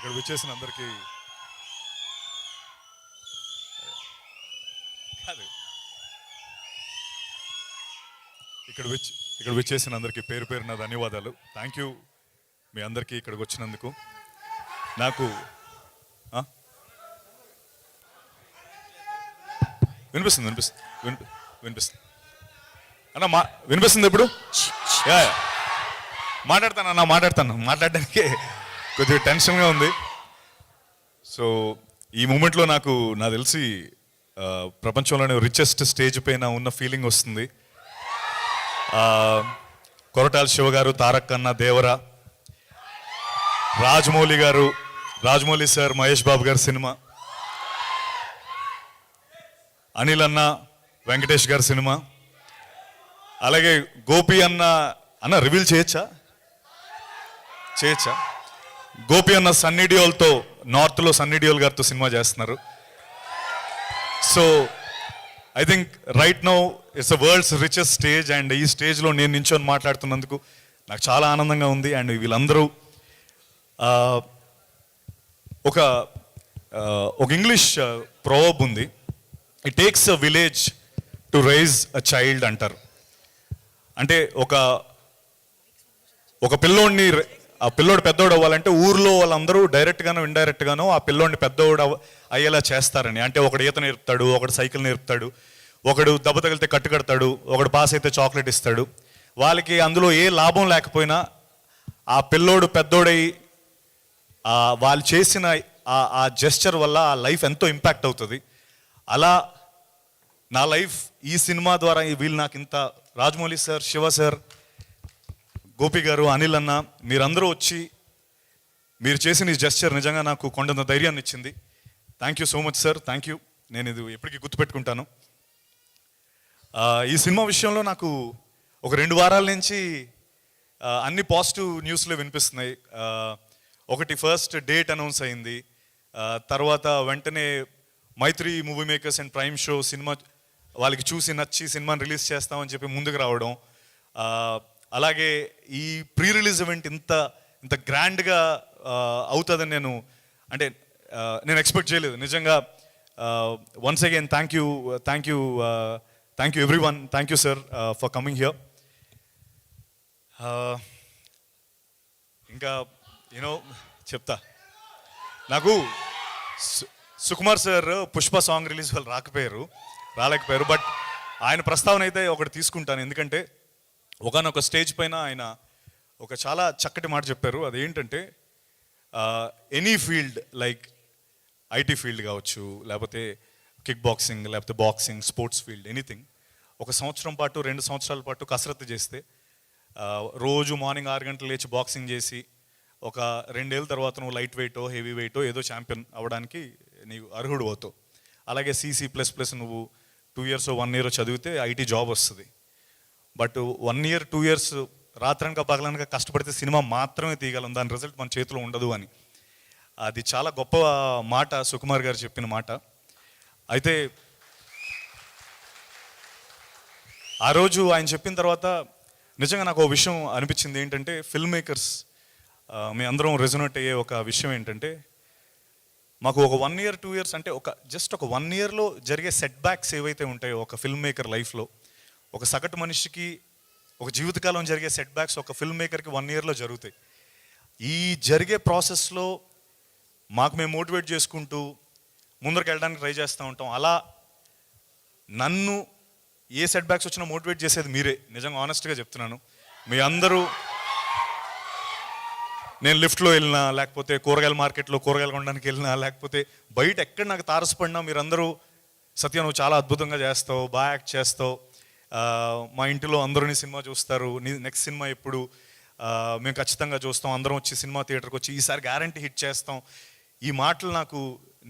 ఇక్కడ విచ్చేసిన అందరికీ కాదు ఇక్కడ విచ్చేసిన అందరికీ పేరు పేరున ధన్యవాదాలు. థ్యాంక్ యూ మీ అందరికీ ఇక్కడికి వచ్చినందుకు. నాకు వినిపిస్తుంది వినిపిస్తుంది వినిపిస్తుంది అన్న వినిపిస్తుంది ఇప్పుడు. మాట్లాడతాను మాట్లాడడానికి కొద్దిగా టెన్షన్గా ఉంది. సో ఈ మూమెంట్లో నాకు తెలిసి ప్రపంచంలోనే రిచెస్ట్ స్టేజ్ పైన ఉన్న ఫీలింగ్ వస్తుంది. కొరటాల శివ గారు, తారక్ అన్న, దేవరా, రాజమౌళి సార్, మహేష్ బాబు గారి సినిమా, అనిల్ అన్న, వెంకటేష్ గారి సినిమా, అలాగే గోపి అన్న రివీల్ చేయొచ్చా? గోపి అన్న సన్నీ డియోల్తో, నార్త్లో సన్నీ డియోల్ గారితో సినిమా చేస్తున్నారు. So I think right now it's the world's richest stage. And ఈ స్టేజ్లో నేను నించొని మాట్లాడుతున్నందుకు నాకు చాలా ఆనందంగా ఉంది. అండ్ వీళ్ళందరూ ఒక ఇంగ్లీష్ ప్రోవర్బ్ ఉంది, it takes a village to raise a child అంటారు. అంటే ఒక పిల్లోడిని, ఆ పిల్లోడు పెద్దోడు అవ్వాలంటే ఊర్లో వాళ్ళందరూ డైరెక్ట్గానో ఇండైరెక్ట్గానో ఆ పిల్లోడిని పెద్దోడు అయ్యేలా చేస్తారని. అంటే ఒకడు ఈత నేర్పుతాడు, ఒకడు సైకిల్ నేర్పుతాడు, ఒకడు దెబ్బ తగిలితే కట్టు కడతాడు, ఒకడు పాస్ అయితే చాక్లెట్ ఇస్తాడు. వాళ్ళకి అందులో ఏ లాభం లేకపోయినా ఆ పిల్లోడు పెద్దోడై వాళ్ళు చేసిన ఆ జెస్చర్ వల్ల ఆ లైఫ్ ఎంతో ఇంపాక్ట్ అవుతుంది. అలా నా లైఫ్ ఈ సినిమా ద్వారా వీళ్ళు నాకు ఇంత, రాజమౌళి సార్, శివ సార్, గోపి గారు, అనిల్ అన్న, మీరందరూ వచ్చి మీరు చేసిన ఈ జెస్చర్ నిజంగా నాకు కొండంత ధైర్యాన్ని ఇచ్చింది. Thank you so much sir, thank you. నేను ఇది ఎప్పటికీ గుర్తుపెట్టుకుంటాను. ఈ సినిమా విషయంలో నాకు ఒక 2 వారాల నుంచి అన్ని పాజిటివ్ న్యూస్లో వినిపిస్తున్నాయి. ఒకటి ఫస్ట్ డేట్ అనౌన్స్ అయింది, తర్వాత వెంటనే Mythri movie makers and prime show సినిమా వాళ్ళకి చూసి నచ్చి సినిమాని రిలీజ్ చేస్తామని చెప్పి ముందుకు రావడం, అలాగే ఈ ప్రీ రిలీజ్ ఈవెంట్ ఇంత గ్రాండ్గా అవుతుందని నేను ఎక్స్పెక్ట్ చేయలేదు నిజంగా. Once again thank you everyone, thank you sir for coming here. ఇంకా చెప్తా, నాకు Sukumar sir Pushpa song release వాళ్ళు రాలేకపోయారు. బట్ ఆయన ప్రస్తావన అయితే ఒకటి తీసుకుంటాను. ఎందుకంటే ఒకనొక స్టేజ్ పైన ఆయన ఒక చాలా చక్కటి మాట చెప్పారు. అదేంటంటే any field, like IT field కావచ్చు, లేకపోతే కిక్ బాక్సింగ్, లేకపోతే బాక్సింగ్, స్పోర్ట్స్ ఫీల్డ్, ఎనీథింగ్, 1 సంవత్సరం పాటు 2 సంవత్సరాల పాటు కసరత్తు చేస్తే, రోజు మార్నింగ్ 6 గంటలు లేచి బాక్సింగ్ చేసి ఒక 2 ఏళ్ళ తర్వాత నువ్వు లైట్ వెయిటో హెవీ వెయిటో ఏదో ఛాంపియన్ అవ్వడానికి నీవు అర్హుడు అవుతావు. అలాగే CC++ నువ్వు 2 ఇయర్స్ 1 ఇయర్ చదివితే ఐటీ జాబ్ వస్తుంది. బట్ 1 ఇయర్ 2 ఇయర్స్ రాత్రనక పగలనక కష్టపడితే సినిమా మాత్రమే తీయగలం, దాని రిజల్ట్ మన చేతిలో ఉండదు అని. అది చాలా గొప్ప మాట సుకుమార్ గారు చెప్పిన మాట. అయితే ఆ రోజు ఆయన చెప్పిన తర్వాత నిజంగా నాకు ఒక విషయం అనిపించింది. ఏంటంటే ఫిల్మ్ మేకర్స్ మీ అందరం రెజొనేట్ అయ్యే ఒక విషయం ఏంటంటే, మాకు ఒక 1 ఇయర్ 2 ఇయర్స్ అంటే జస్ట్ ఒక 1 ఇయర్లో జరిగే సెట్ బ్యాక్స్ ఏవైతే ఉంటాయో ఒక ఫిల్మ్ మేకర్ లైఫ్లో, ఒక సగటు మనిషికి ఒక జీవితకాలం జరిగే సెట్ బ్యాక్స్ ఒక ఫిల్మ్ మేకర్కి 1 ఇయర్లో జరుగుతాయి. ఈ జరిగే ప్రాసెస్లో మాకు మేము మోటివేట్ చేసుకుంటూ ముందరికి వెళ్ళడానికి ట్రై చేస్తూ ఉంటాం. అలా నన్ను ఏ సెట్ బ్యాక్స్ వచ్చినా మోటివేట్ చేసేది మీరే. నిజంగా ఆనెస్ట్గా చెప్తున్నాను. మీ అందరూ, నేను లిఫ్ట్లో వెళ్ళినా, లేకపోతే కూరగాయల మార్కెట్లో కూరగాయలు కొనడానికి వెళ్ళినా, లేకపోతే బయట ఎక్కడ నాకు తారసపడినా మీరందరూ సత్య నువ్వు చాలా అద్భుతంగా చేస్తావు, బాగా యాక్ట్ చేస్తావు, మా ఇంటిలో అందరూ నీ సినిమా చూస్తారు, నీ నెక్స్ట్ సినిమా ఎప్పుడు, మేము ఖచ్చితంగా చూస్తాం, అందరం వచ్చి సినిమా థియేటర్కి వచ్చి ఈసారి గ్యారంటీ హిట్ చేస్తాం. ఈ మాటలు నాకు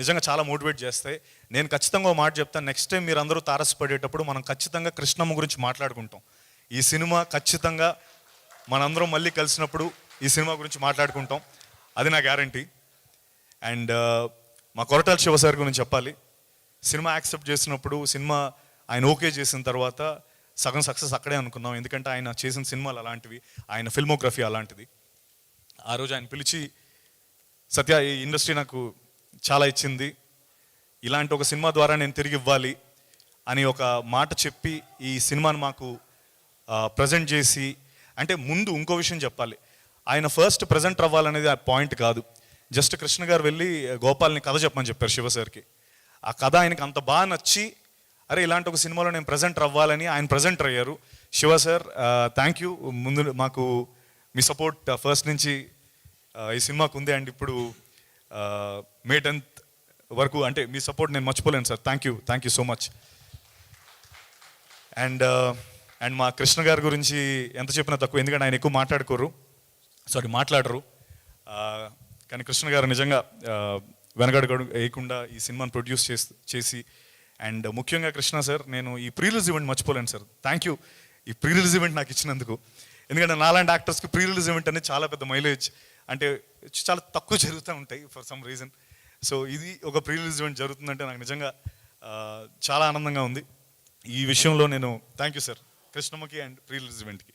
నిజంగా చాలా మోటివేట్ చేస్తాయి. నేను ఖచ్చితంగా ఒక మాట చెప్తాను, నెక్స్ట్ టైం మీరు అందరూ తారసపడేటప్పుడు మనం ఖచ్చితంగా కృష్ణమ్మ గురించి మాట్లాడుకుంటాం. ఈ సినిమా ఖచ్చితంగా మనందరం మళ్ళీ కలిసినప్పుడు ఈ సినిమా గురించి మాట్లాడుకుంటాం, అది నా గ్యారంటీ. అండ్ మా కొరటాల శివ సార్ గురించి చెప్పాలి. సినిమా యాక్సెప్ట్ చేసినప్పుడు, సినిమా ఆయన ఓకే చేసిన తర్వాత సగం సక్సెస్ అక్కడే అనుకున్నాం. ఎందుకంటే ఆయన చేసిన సినిమాలు అలాంటివి, ఆయన ఫిల్మోగ్రఫీ అలాంటిది. ఆ రోజు ఆయన పిలిచి సత్య, ఈ ఇండస్ట్రీ నాకు చాలా ఇచ్చింది, ఇలాంటి ఒక సినిమా ద్వారా నేను తిరిగి ఇవ్వాలి అని ఒక మాట చెప్పి ఈ సినిమాను మాకు ప్రజెంట్ చేసి, అంటే ముందు ఇంకో విషయం చెప్పాలి, ఆయన ఫస్ట్ ప్రజెంట్ అవ్వాలనేది ఆ పాయింట్ కాదు. జస్ట్ కృష్ణ గారు వెళ్ళి గోపాల్ని కథ చెప్పమని చెప్పారు శివ సార్కి. ఆ కథ ఆయనకి అంత బాగా నచ్చి, అరే ఇలాంటి ఒక సినిమాలో నేను ప్రజెంట్ అవ్వాలని ఆయన ప్రజెంటర్ అయ్యారు. Shiva sir, thank you. ముందు మాకు మీ సపోర్ట్ ఫస్ట్ నుంచి ఈ సినిమాకు ఉంది, అండ్ ఇప్పుడు మే 10th వరకు అంటే మీ సపోర్ట్ నేను మర్చిపోలేను sir. Thank you so much. And మా కృష్ణ గారి గురించి ఎంత చెప్పినా తక్కువ, ఎందుకంటే ఆయన ఎక్కువ మాట్లాడరు. కానీ కృష్ణ గారు నిజంగా వెనకడుగు వేయకుండా ఈ సినిమాని ప్రొడ్యూస్ చేసి అండ్ ముఖ్యంగా కృష్ణ సార్, నేను ఈ ప్రీ రిలీజ్ ఈవెంట్ మర్చిపోలేను సార్. థ్యాంక్ యూ ఈ ప్రీ రిలీజ్ ఈవెంట్ నాకు ఇచ్చినందుకు. ఎందుకంటే నాలాంటి యాక్టర్స్కి ప్రీ రిలీజ్ ఈవెంట్ అనేది చాలా పెద్ద మైలేజ్, అంటే చాలా తక్కువ జరుగుతూ ఉంటాయి ఫర్ సమ్ రీజన్. సో ఇది ఒక ప్రీ రిలీజ్ ఈవెంట్ జరుగుతుందంటే నాకు నిజంగా చాలా ఆనందంగా ఉంది. ఈ విషయంలో నేను థ్యాంక్ యూ సార్ కృష్ణమ్మకి అండ్ ప్రీ రిలీజ్ ఈవెంట్కి.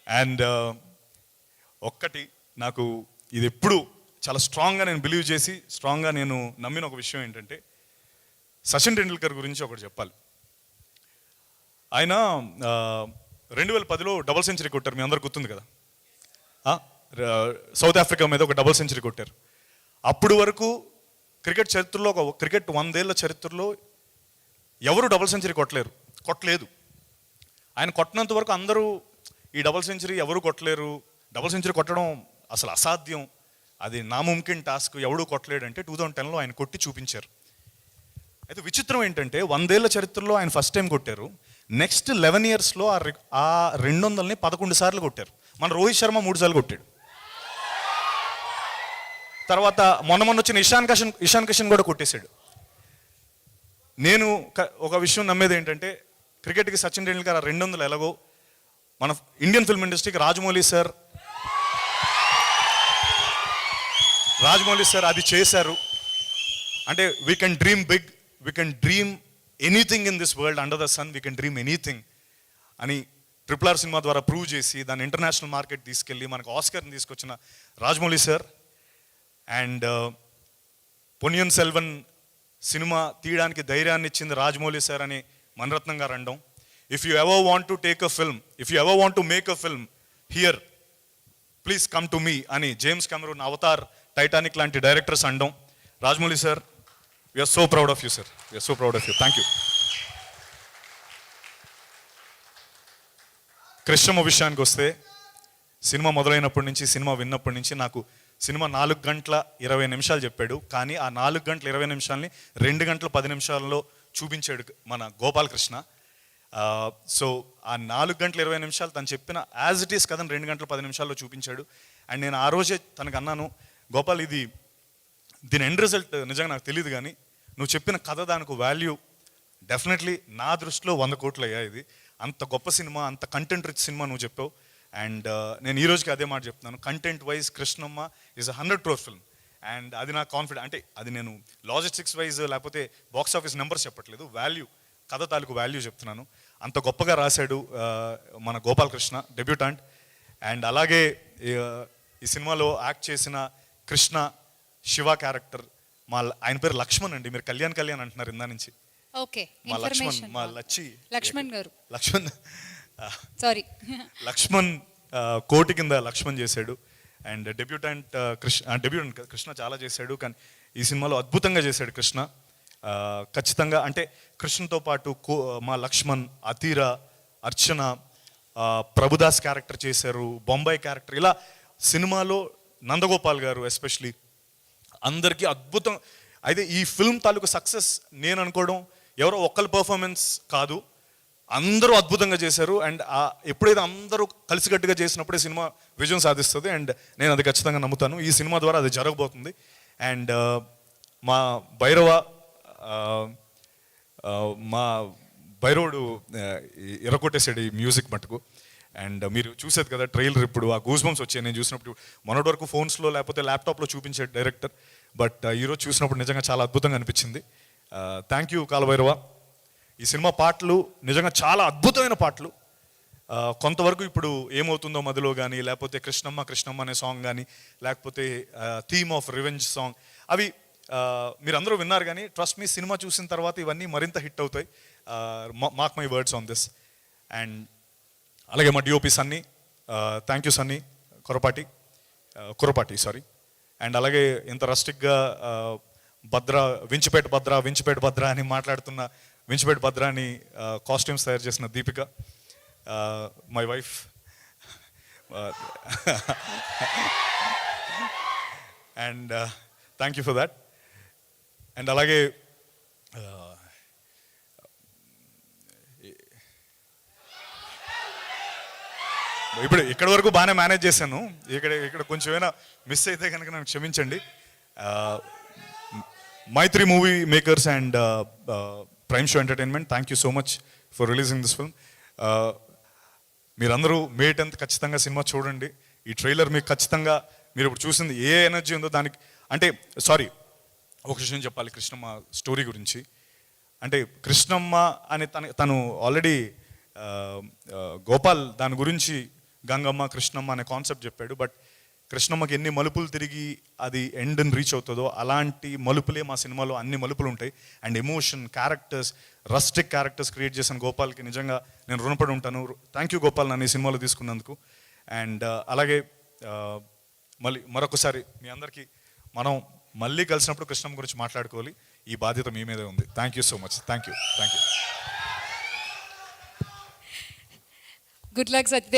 అండ్ ఒక్కటి, నాకు ఇది ఎప్పుడు చాలా స్ట్రాంగ్గా నేను బిలీవ్ చేసి స్ట్రాంగ్గా నేను నమ్మిన ఒక విషయం ఏంటంటే, సచిన్ టెండూల్కర్ గురించి ఒకటి చెప్పాలి. ఆయన 2010లో డబుల్ సెంచరీ కొట్టారు, మీ అందరు గుర్తుంది కదా. సౌత్ ఆఫ్రికా మీద ఒక డబుల్ సెంచరీ కొట్టారు. అప్పుడు వరకు క్రికెట్ చరిత్రలో, ఒక క్రికెట్ 100 ఏళ్ల చరిత్రలో ఎవరు డబుల్ సెంచరీ కొట్టలేదు. ఆయన కొట్టినంత వరకు అందరూ ఈ డబుల్ సెంచరీ ఎవరు కొట్టలేరు, డబుల్ సెంచరీ కొట్టడం అసలు అసాధ్యం, అది నాముమ్కిన్ టాస్క్, ఎవడూ కొట్టలేడంటే 2010లో ఆయన కొట్టి చూపించారు. అయితే విచిత్రం ఏంటంటే 100 ఏళ్ల చరిత్రలో ఆయన ఫస్ట్ టైం కొట్టారు. నెక్స్ట్ 11 ఇయర్స్లో ఆ 200ని 11 సార్లు కొట్టారు. మన రోహిత్ శర్మ 3 సార్లు కొట్టాడు. తర్వాత మొన్న వచ్చిన ఇషాన్ కిషన్ కూడా కొట్టేశాడు. నేను ఒక విషయం నమ్మేది ఏంటంటే, క్రికెట్కి సచిన్ టెండూల్కర్ 200 ఎలాగో మన ఇండియన్ ఫిల్మ్ ఇండస్ట్రీకి రాజమౌళి సార్ అది చేశారు. అంటే we can dream big, we can dream anything in this world, under the sun we can dream anything అని RRR సినిమా ద్వారా ప్రూవ్ చేసి దాన్ని ఇంటర్నేషనల్ మార్కెట్ తీసుకెళ్ళి మనకు ఆస్కర్ని తీసుకొచ్చిన Rajamouli sir. And Ponniyin Selvan cinema తీయడానికి ధైర్యాన్ని ఇచ్చింది రాజమౌళి సార్ అని మణిరత్నం గారు అనడం. If you ever want to take a film, if you ever want to make a film here, please come to me అని జేమ్స్ కెమెరూన్, అవతార్, టైటానిక్ లాంటి డైరెక్టర్స్ అనడం. Rajamouli sir, we're so proud of you sir, we're so proud of you. Thank you. Krishnamma విషయానికి వస్తే, cinema మొదలైనప్పటి నుంచి, cinema విన్నప్పటి నుంచి నాకు cinema 4 గంటల 20 నిమిషాలు చెప్పాడు, కానీ ఆ 4 గంటల 20 నిమిషాలని 2 గంటల 10 నిమిషాల్లో చూపించాడు మన గోపాలకృష్ణ. సో ఆ 4 గంటల 20 నిమిషాలు తను చెప్పిన యాజ్ ఇట్ ఈస్ కథను 2 గంటల 10 నిమిషాల్లో చూపించాడు. అండ్ నేను ఆ రోజే తనకు అన్నాను, గోపాల్ దీని ఎండ్ రిజల్ట్ నిజంగా నాకు తెలియదు, కానీ నువ్వు చెప్పిన కథ, దానికి వాల్యూ డెఫినెట్లీ నా దృష్టిలో 100 కోట్లు అయ్యా. ఇది అంత గొప్ప సినిమా, అంత కంటెంట్ రిచ్ సినిమా నువ్వు చెప్పావు. అండ్ నేను ఈ రోజుకి అదే మాట చెప్తున్నాను, content wise Krishnamma is 100 crore film. And అది నా కాన్ఫిడెంట్, అంటే అది నేను లాజిస్టిక్స్ వైజ్ లేకపోతే బాక్స్ ఆఫీస్ నెంబర్స్ చెప్పట్లేదు, వాల్యూ, కథ తాలూకు వాల్యూ చెప్తున్నాను. అంత గొప్పగా రాశాడు మన గోపాలకృష్ణ, డెబ్యూటాంట్. అండ్ అలాగే ఈ సినిమాలో యాక్ట్ చేసిన కృష్ణ, శివ క్యారెక్టర్, ఆయన పేరు లక్ష్మణ్ అండి, మీరు కళ్యాణ్ అంటున్నారు ఇందా నుంచి. మా లక్ష్మణ్ గారు, లక్ష్మణ్ కోటి కింద లక్ష్మణ్ చేశాడు. అండ్ డెబ్యూటాంట్ కృష్ణ చాలా చేశాడు, కానీ ఈ సినిమాలో అద్భుతంగా చేశాడు కృష్ణ. ఖచ్చితంగా అంటే కృష్ణతో పాటు మా లక్ష్మణ్, అతీరా, అర్చన, ప్రభుదాస్ క్యారెక్టర్ చేశారు, బొంబాయి క్యారెక్టర్, ఇలా సినిమాలో నందగోపాల్ గారు ఎస్పెషలీ అందరికీ అద్భుతం. అయితే ఈ ఫిల్మ్ తాలూకు సక్సెస్ నేను అనుకోవడం ఎవరో ఒక్కరి పర్ఫార్మెన్స్ కాదు, అందరూ అద్భుతంగా చేశారు. అండ్ ఎప్పుడైతే అందరూ కలిసికట్టుగా చేసినప్పుడే సినిమా విజయం సాధిస్తుంది. అండ్ నేను అది ఖచ్చితంగా నమ్ముతాను, ఈ సినిమా ద్వారా అది జరగబోతుంది. అండ్ మా భైరవుడు ఎరకొట్టేసాడు ఈ మ్యూజిక్ మటుకు. అండ్ మీరు చూసేది కదా ట్రైలర్, ఇప్పుడు ఆ గూస్ బంప్స్ వచ్చాయి నేను చూసినప్పుడు. మొన్నటి వరకు ఫోన్స్లో లేకపోతే ల్యాప్టాప్లో చూపించాడు డైరెక్టర్, బట్ ఈరోజు చూసినప్పుడు నిజంగా చాలా అద్భుతంగా అనిపించింది. Thank you Kalabhairava. ఈ సినిమా పాటలు నిజంగా చాలా అద్భుతమైన పాటలు. కొంతవరకు ఇప్పుడు ఏమవుతుందో మదిలో కానీ, లేకపోతే కృష్ణమ్మ కృష్ణమ్మ అనే సాంగ్ కానీ, లేకపోతే థీమ్ ఆఫ్ రివెంజ్ సాంగ్, అవి మీరందరూ విన్నారు. కానీ ట్రస్ట్ మీ, సినిమా చూసిన తర్వాత ఇవన్నీ మరింత హిట్ అవుతాయి. Mark my words on this. And అలాగే మా DOP Sunny, thank you Sunny Kurapati sorry. And అలాగే ఇంత రస్టిక్గా వించిపేట భద్ర అని మాట్లాడుతున్న వించిపేట భద్ర అని కాస్ట్యూమ్స్ తయారు చేసిన Deepika, my wife. And thank you for that. And అలాగే ఇప్పుడు ఇక్కడి వరకు బాగానే మేనేజ్ చేశాను. ఇక్కడ కొంచెం ఏమైనా మిస్ అయితే కనుక నన్ను క్షమించండి. Mythri movie makers and prime show entertainment, thank you so much for releasing this film. మీరందరూ మే 10th ఖచ్చితంగా సినిమా చూడండి. ఈ ట్రైలర్ మీకు ఖచ్చితంగా, మీరు ఇప్పుడు చూసింది ఏ ఎనర్జీ ఉందో దానికి, అంటే సారీ ఒక విషయం చెప్పాలి కృష్ణమ్మ స్టోరీ గురించి. అంటే కృష్ణమ్మ అని తను ఆల్రెడీ గోపాల్ దాని గురించి గంగమ్మ కృష్ణమ్మ అనే కాన్సెప్ట్ చెప్పాడు. బట్ కృష్ణమ్మకి ఎన్ని మలుపులు తిరిగి అది ఎండ్ని రీచ్ అవుతుందో అలాంటి మలుపులే మా సినిమాలో అన్ని మలుపులు ఉంటాయి. And emotion, characters, rustic characters create చేసిన గోపాల్కి నిజంగా నేను రుణపడి ఉంటాను. థ్యాంక్ యూ గోపాల్ నన్ను ఈ సినిమాలో తీసుకున్నందుకు. అండ్ అలాగే మళ్ళీ మరొకసారి మీ అందరికీ మనం మళ్ళీ కలిసినప్పుడు కృష్ణమ్మ గురించి మాట్లాడుకోవాలి. ఈ బాధ్యత మీ మీదే ఉంది. Thank you so much. Thank you. Good luck Satyadev.